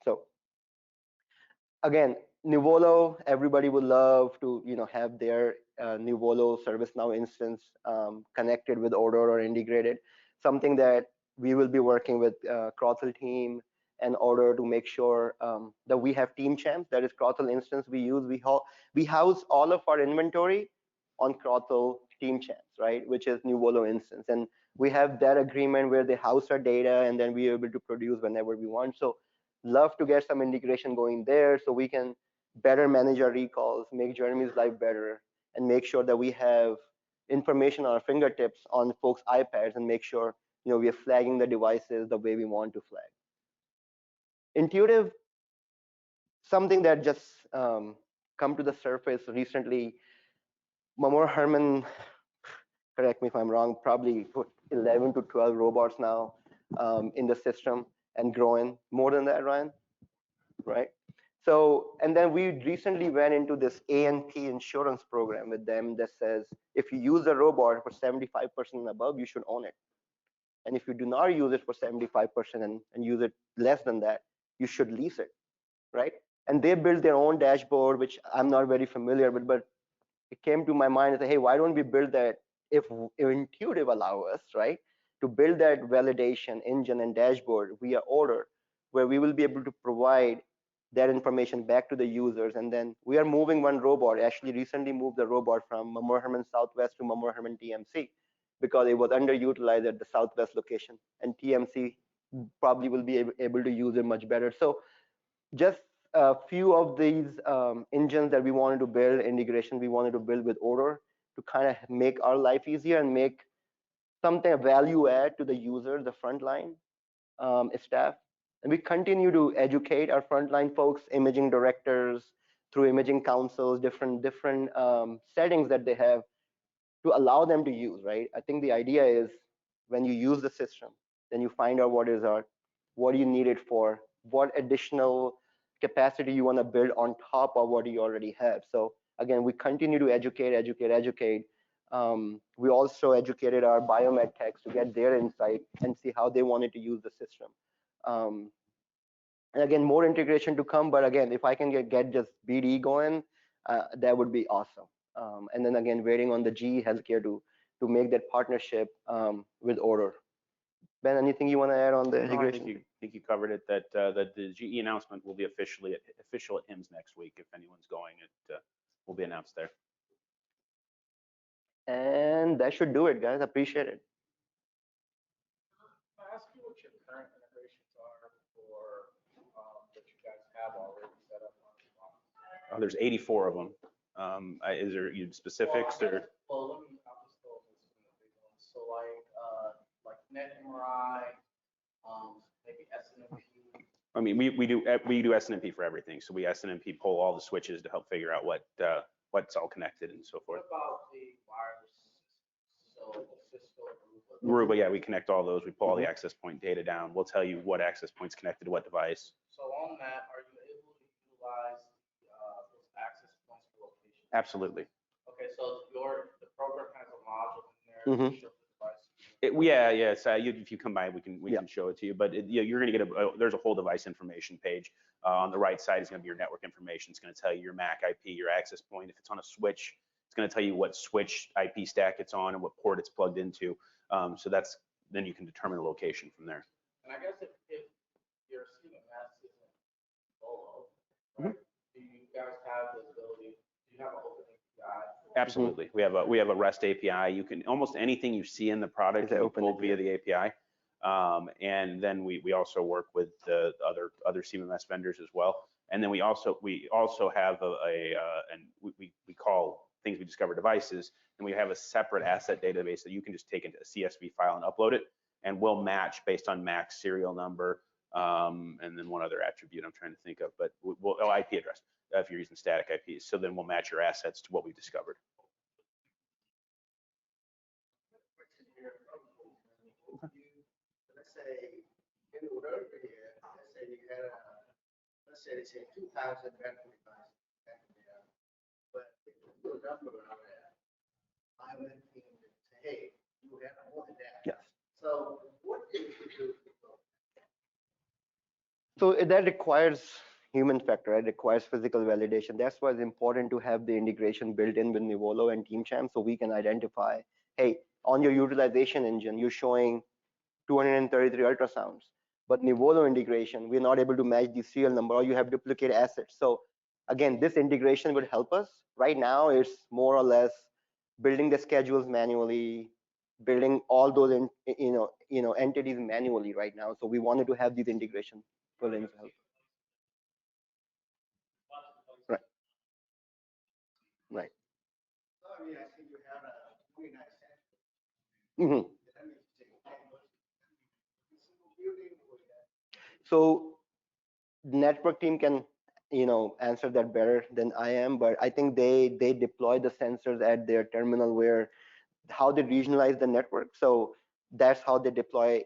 So again, Nuvolo, everybody would love to have their Nuvolo ServiceNow instance connected with Ordr or integrated. Something that we will be working with Crothel team and Ordr to make sure that we have team champs. That is Crothel instance we use. We house all of our inventory on Crothel team champs, right? Which is Nuvolo instance, and we have that agreement where they house our data and then we are able to produce whenever we want. So love to get some integration going there so we can better manage our recalls, make Jeremy's life better, and make sure that we have information on our fingertips on folks' iPads and make sure we are flagging the devices the way we want to flag. Intuitive, something that just come to the surface recently. Umair Hermann, correct me if I'm wrong, probably put 11 to 12 robots now in the system and growing more than that, Ryan, right? So, and then we recently went into this A&P insurance program with them that says if you use a robot for 75% and above, you should own it. And if you do not use it for 75% and use it less than that, you should lease it, right? And they built their own dashboard, which I'm not very familiar with, but it came to my mind and say, hey, why don't we build that if Intuitive allow us, right, to build that validation engine and dashboard via Ordr, where we will be able to provide that information back to the users. And then we are moving one robot, actually recently moved the robot from Hermann Southwest to Hermann TMC because it was underutilized at the Southwest location, and TMC probably will be able to use it much better. So just a few of these engines that we wanted to build, integration we wanted to build with Ordr to kind of make our life easier and make something a value add to the user, the frontline staff. And we continue to educate our frontline folks, imaging directors, through imaging councils, different settings that they have to allow them to use, right? I think the idea is when you use the system, then you find out what you need it for, what additional capacity you want to build on top of what you already have. So again, we continue to educate. We also educated our biomed techs to get their insight and see how they wanted to use the system. Um, and again, more integration to come, but again, if I can get just BD going, that would be awesome. And then again, waiting on the GE Healthcare to make that partnership with Ordr. Ben, anything you want to add on the No, integration? I think you covered it. That the GE announcement will be official at HIMSS next week. If anyone's going, it will be announced there. And that should do it, guys. Appreciate it. Can I ask you what your current integrations are for that you guys have already set up on the box? Oh, there's 84 of them. Is there specifics or? Well, I'll just throw this in the big ones. So like net MRI, maybe SNMP. I mean, we do SNMP for everything. So we SNMP pull all the switches to help figure out what's all connected and so forth. What about the wireless? So Cisco, Aruba, yeah, we connect all those. We pull all the access point data down. We'll tell you what access point's connected to what device. So on that, are you able to utilize those access points for location? Absolutely. Okay, so the program has a module in there to show the device. Yeah. So if you come by, we can show it to you. But you're going to get there's a whole device information page. On the right side is going to be your network information. It's going to tell you your MAC IP, your access point. If it's on a switch, it's going to tell you what switch IP stack it's on and what port it's plugged into. So then you can determine the location from there. And I guess if your CMS isn't solo, right? Do you guys have the ability? Do you have an open API? Absolutely. We have a REST API. You can almost anything you see in the product can be pulled via the API. And then we also work with the other CMS vendors as well. And then we also have and we call things we discover devices, and we have a separate asset database that you can just take into a CSV file and upload it, and we'll match based on MAC serial number, and then one other attribute I'm trying to think of, but IP address if you're using static IPs. So then we'll match your assets to what we discovered. Let's say in order here, let's say you had let's say 2,000 battery devices, but if you put a number on there, I went in and say, hey, you have more than that. Yes. So what did you do? So that requires human factor, right? It requires physical validation. That's why it's important to have the integration built in with Nivolo and TeamChamp so we can identify, hey, on your utilization engine, you're showing 233 ultrasounds, but Nivolo integration, we're not able to match the serial number, or you have duplicate assets. So again, this integration would help us. Right now, it's more or less building the schedules manually, building all those entities manually right now. So we wanted to have these integration pull in to help. Right. Right. So, I mean, I see you have a 29 cents. Mm-hmm. That means you take 10 single building or that. So network team can answer that better than I am, but I think they deploy the sensors at their terminal where how they regionalize the network. So that's how they deploy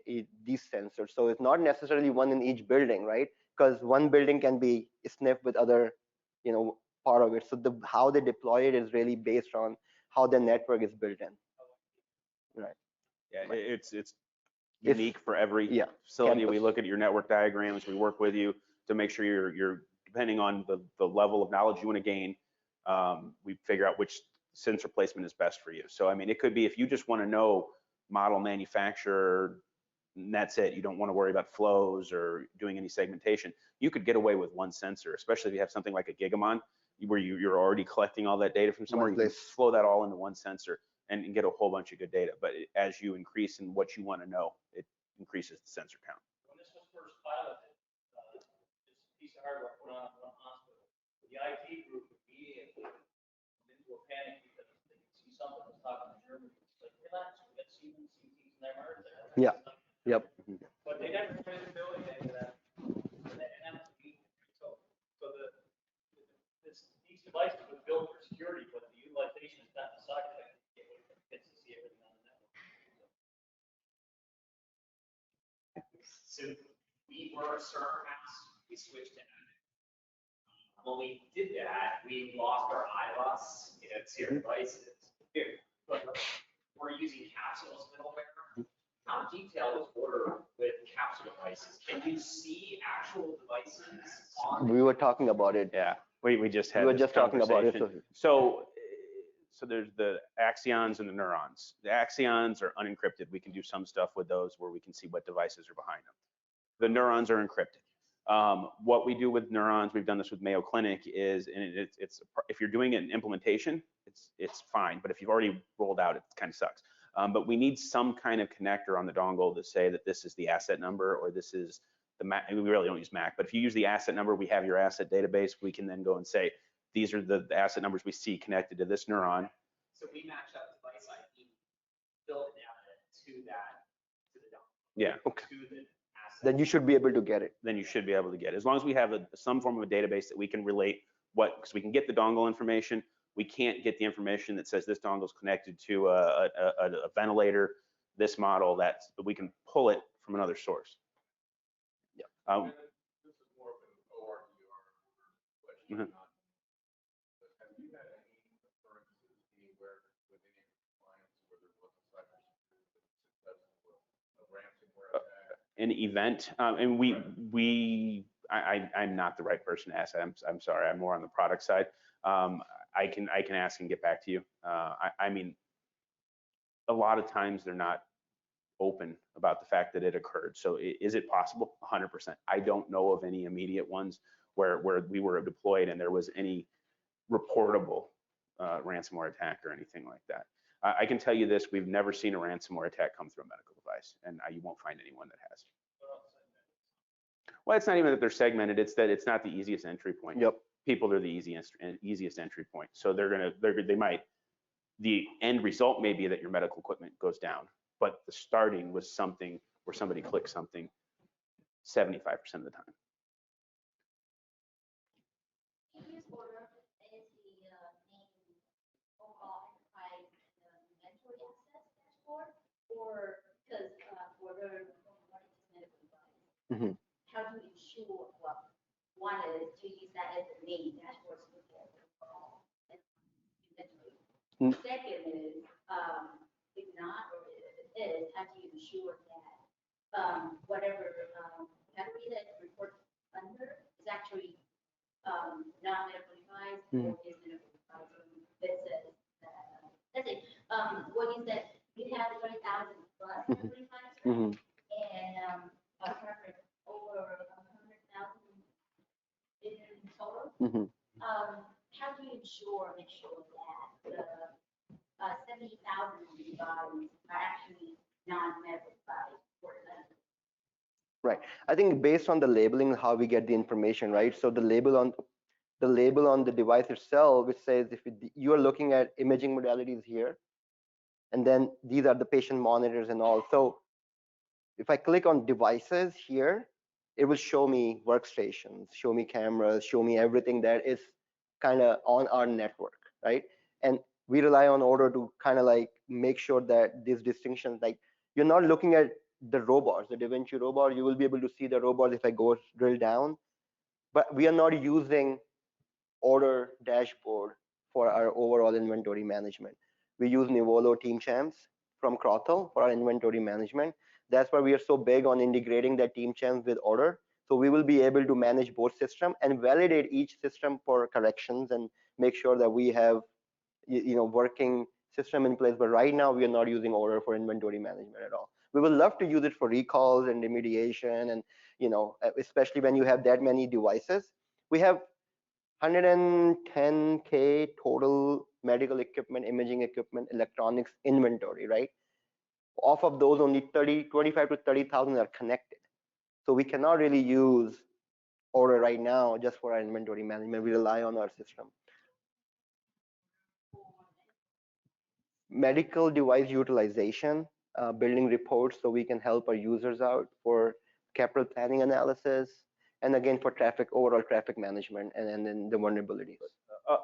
these sensors. So it's not necessarily one in each building, right? Because one building can be sniffed with other, part of it. So how they deploy it is really based on how the network is built in. Right. Yeah, Right. it's unique for every facility. We look at your network diagrams, we work with you to make sure you're depending on the level of knowledge you want to gain, we figure out which sensor placement is best for you. So I mean, it could be if you just want to know model manufacturer, and that's it. You don't want to worry about flows or doing any segmentation. You could get away with one sensor, especially if you have something like a Gigamon, where you're already collecting all that data from somewhere. You can flow that all into one sensor and get a whole bunch of good data. But as you increase in what you want to know, it increases the sensor count. When this was first piloted, this piece of hardware put on one hospital, the IT group immediately went into a panic because they could see something was talking to Germany. It's like, relax, we got CTs in their market there. Yeah. Yep. But they never tried to build anything that, and that was the so these devices were built for security, but the utilization is not the side effect. Gets to see everything on the network. So we were a server house, we switched to admin. When we did that, we lost our iBus, to your devices. But we're using capsules middleware. How detailed is Ordr with capsule devices? Can you see actual devices on? We were talking about it. Yeah, we just had. We were just talking about it. So there's the axions and the neurons. The axions are unencrypted. We can do some stuff with those where we can see what devices are behind them. The neurons are encrypted. What we do with neurons, we've done this with Mayo Clinic, is, and it's if you're doing it in implementation, it's fine. But if you've already rolled out, it kind of sucks. But we need some kind of connector on the dongle to say that this is the asset number or this is the MAC. We really don't use MAC, but if you use the asset number, we have your asset database. We can then go and say, these are the asset numbers we see connected to this neuron. So we match up device ID, build data to the dongle. Yeah. Okay. To the asset. Then you should be able to get it. Then you should be able to get it. As long as we have some form of a database that we can relate because we can get the dongle information. We can't get the information that says this dongle is connected to a ventilator, this model, but we can pull it from another source. Yeah. This is more of an ORDR question. Mhm. Have you had any occurrences anywhere with any of your clients where there was a cybersecurity successful, a ransomware attack? An event, and I'm not the right person to ask that. I'm sorry. I'm more on the product side. I can ask and get back to you. I mean, a lot of times they're not open about the fact that it occurred. So is it possible? 100%. I don't know of any immediate ones where we were deployed and there was any reportable ransomware attack or anything like that. I can tell you this: we've never seen a ransomware attack come through a medical device, and you won't find anyone that has. Well, it's not even that they're segmented; it's that it's not the easiest entry point. Yep. People are the easiest entry point, so the end result may be that your medical equipment goes down, but the starting was something where somebody clicked something 75% of the time. Use Ordr as the main overall enterprise inventory access dashboard, or because Ordr medical device. How do you ensure? Well, one is to use that as the main dashboard for the overall inventory. Second is, if not, or if it is, how do you ensure that whatever category that report under is actually not medical device or is medical device? That says that, let's say, what you said, you have 20,000 plus medical devices, and over 100,000 in total. How do you make sure that the 70,000 devices are actually non-medical devices, for example? Right. I think based on the labeling, how we get the information, right? So the label on the device itself, which says if you are looking at imaging modalities here, and then these are the patient monitors and all. So if I click on devices here, it will show me workstations, show me cameras, show me everything that is kind of on our network, right? And we rely on Ordr to kind of like make sure that these distinctions, like you're not looking at the robots, the Da Vinci robot. You will be able to see the robots if I go drill down, but we are not using Ordr dashboard for our overall inventory management. We use Nivolo Team Champs from Crothel for our inventory management. That's why we are so big on integrating that Team Champs with Ordr. So we will be able to manage both systems and validate each system for corrections and make sure that we have working system in place. But right now we are not using Ordr for inventory management at all. We would love to use it for recalls and remediation, and especially when you have that many devices. We have 110K total medical equipment, imaging equipment, electronics inventory, right? Off of those, only 25 to 30,000 are connected. So we cannot really use Ordr right now just for our inventory management. We rely on our system. Medical device utilization, building reports so we can help our users out for capital planning analysis, and again for overall traffic management, and then the vulnerabilities.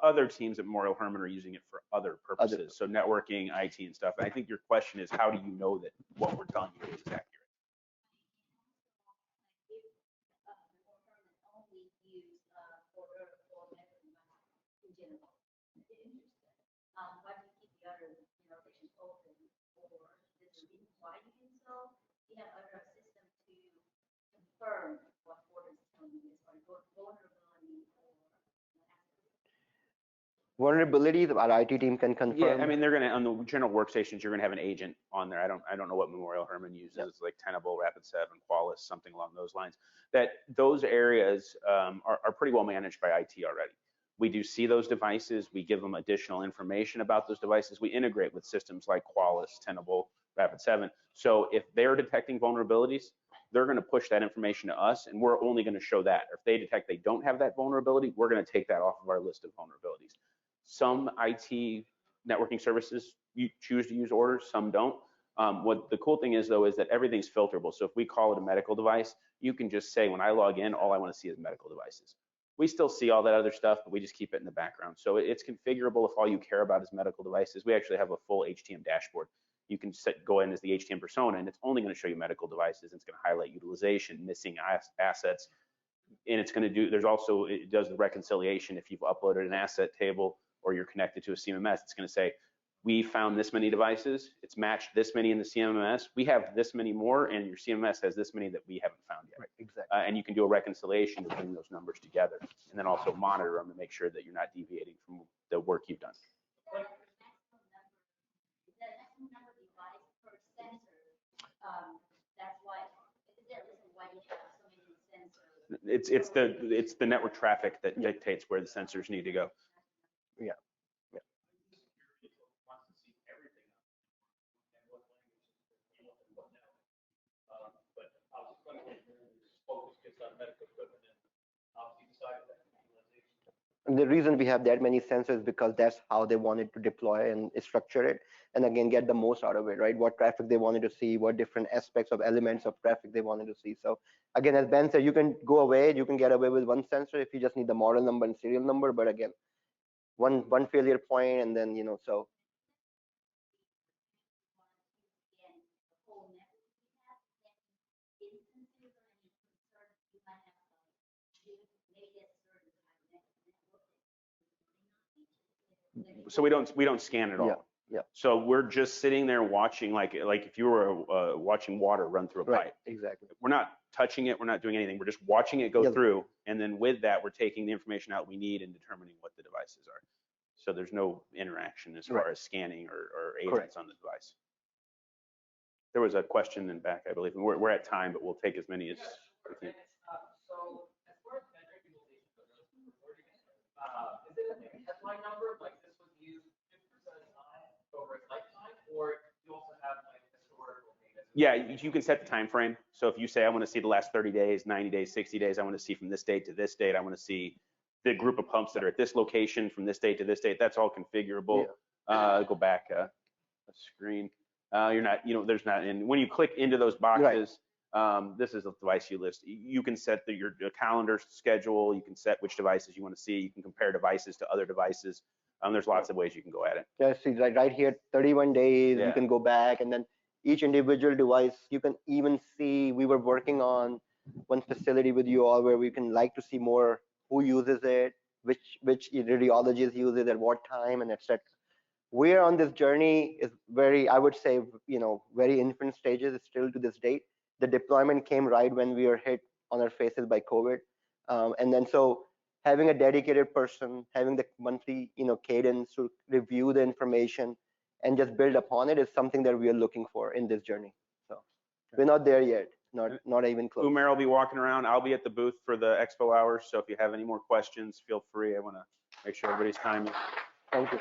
Other teams at Memorial Hermann are using it for other purposes, so networking, IT, and stuff. And I think your question is, how do you know that what we're telling you is accurate? Why do you keep the other locations open, or is there a reason why you do so? You have other systems to confirm what Ordr is telling you, or vulnerability or Vulnerabilities, our IT team can confirm. Yeah, I mean, they're gonna, on the general workstations, you're gonna have an agent on there. I don't know what Memorial Hermann uses. Yep. It's like Tenable, Rapid7, Qualys, something along those lines. Those areas are pretty well managed by IT already. We do see those devices. We give them additional information about those devices. We integrate with systems like Qualys, Tenable, Rapid7. So if they're detecting vulnerabilities, they're going to push that information to us, and we're only going to show that. If they detect they don't have that vulnerability, we're going to take that off of our list of vulnerabilities. Some IT networking services you choose to use Ordr, some don't. What the cool thing is, though, is that everything's filterable. So if we call it a medical device, you can just say, when I log in, all I want to see is medical devices. We still see all that other stuff, but we just keep it in the background. So it's configurable if all you care about is medical devices. We actually have a full HTM dashboard. You can go in as the HTM persona, and it's only going to show you medical devices. And it's going to highlight utilization, missing assets, and it's going to do. It does the reconciliation if you've uploaded an asset table or you're connected to a CMMS. It's going to say, we found this many devices. It's matched this many in the CMMS. We have this many more, and your CMMS has this many that we haven't found yet. Right, exactly. And you can do a reconciliation to bring those numbers together, and then also monitor them to make sure that you're not deviating from the work you've done. It's the network traffic that dictates where the sensors need to go. Yeah. And the reason we have that many sensors is because that's how they wanted to deploy and structure it, and again get the most out of it, right? What traffic they wanted to see, what different aspects of elements of traffic they wanted to see. So again, as Ben said, you can go away, you can get away with one sensor if you just need the model number and serial number, but again, one failure point, and then so. So we don't scan at all. Yeah. Yeah. So we're just sitting there watching, like if you were watching water run through a pipe. Right, exactly. We're not touching it. We're not doing anything. We're just watching it go through, and then with that, we're taking the information out we need and determining what the devices are. So there's no interaction as far as scanning or agents on the device. There was a question in back, I believe. We're at time, but we'll take as many as we can. So as far as metric utilization goes, is it a headline number, like this was used 50% of the time over its lifetime, or you also have like historical data? Yeah, you can set the time frame. So if you say, I want to see the last 30 days, 90 days, 60 days, I want to see from this date to this date, I want to see the group of pumps that are at this location from this date to this date, that's all configurable. Yeah. Go back a screen. You're not, there's not, and when you click into those boxes, this is a device you list. You can set your calendar schedule. You can set which devices you want to see. You can compare devices to other devices. There's lots of ways you can go at it. Yeah, see, right here, 31 days. Yeah. You can go back, and then each individual device. You can even see, we were working on one facility with you all where we can like to see more who uses it, which radiologists use it at what time, and etc. We're on this journey is very, I would say, very infant stages still to this date. The deployment came right when we were hit on our faces by COVID. And then so having a dedicated person, having the monthly, cadence to review the information and just build upon it is something that we are looking for in this journey. So we're not there yet, not even close. Umair will be walking around. I'll be at the booth for the expo hours. So if you have any more questions, feel free. I want to make sure everybody's time is. Thank you.